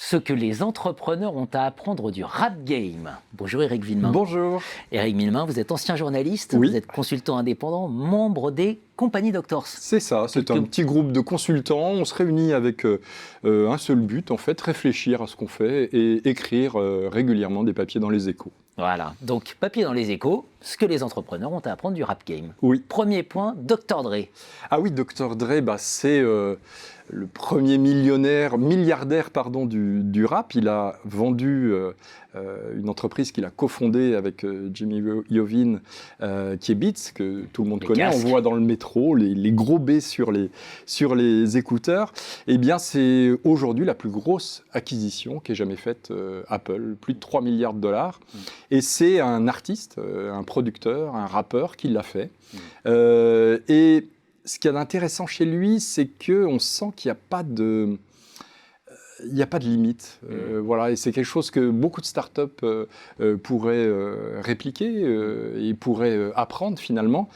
ce que les entrepreneurs ont à apprendre du rap game. Bonjour Éric Villemain. Bonjour. Éric Villemain, vous êtes ancien journaliste, Oui. Vous êtes consultant indépendant, membre des compagnies Doctors. C'est ça, c'est un petit groupe de consultants. On se réunit avec un seul but, en fait, réfléchir à ce qu'on fait et écrire régulièrement des papiers dans les Échos. Voilà, donc papier dans les Échos, ce que les entrepreneurs ont à apprendre du rap game. Oui. Premier point, Dr Dre. Ah oui, Dr Dre, c'est le premier milliardaire du rap. Il a vendu une entreprise qu'il a cofondée avec Jimmy Iovine, qui est Beats, que tout le monde connaît. Casques. On voit dans le métro les gros B sur les écouteurs. Eh bien, c'est aujourd'hui la plus grosse acquisition qu'ait jamais faite Apple, plus de 3 milliards de dollars. Et c'est un artiste, un producteur, un rappeur qui l'a fait. Et ce qu'il y a d'intéressant chez lui, c'est qu'on sent qu'il n'y a pas de... Il n'y a pas de limite, voilà, et c'est quelque chose que beaucoup de startups pourraient répliquer et pourraient apprendre finalement.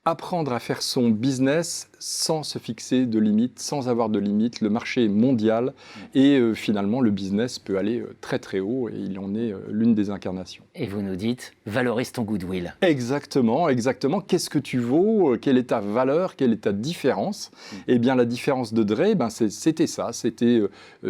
Apprendre à faire son business sans se fixer de limites, sans avoir de limites. Le marché est mondial et finalement le business peut aller très très haut et il en est l'une des incarnations. Et vous nous dites, valorise ton goodwill. Exactement, exactement. Qu'est-ce que tu vaux? Quelle est ta valeur? Quelle est ta différence? Eh bien la différence de Dre, c'était ça, c'était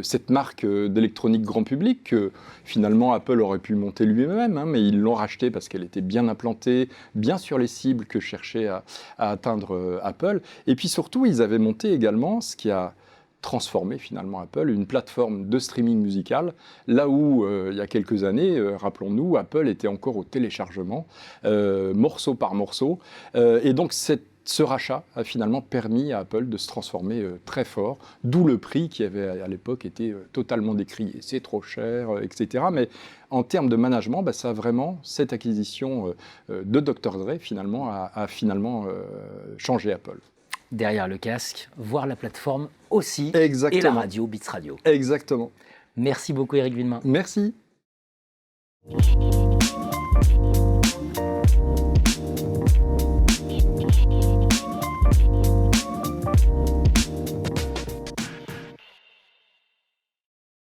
cette marque d'électronique grand public que finalement Apple aurait pu monter lui-même, mais ils l'ont rachetée parce qu'elle était bien implantée, bien sur les cibles que cherchait à atteindre Apple. Et puis surtout, ils avaient monté également ce qui a transformé finalement Apple, une plateforme de streaming musical, là où il y a quelques années, rappelons-nous, Apple était encore au téléchargement, morceau par morceau. Et donc ce rachat a finalement permis à Apple de se transformer très fort, d'où le prix qui avait à l'époque été totalement décrié. C'est trop cher, etc. Mais en termes de management, ça a vraiment, cette acquisition de Dr Dre finalement, a finalement changé Apple. Derrière le casque, voir la plateforme aussi. Exactement. Et la radio, Beats Radio. Exactement. Merci beaucoup Éric Villemain. Merci.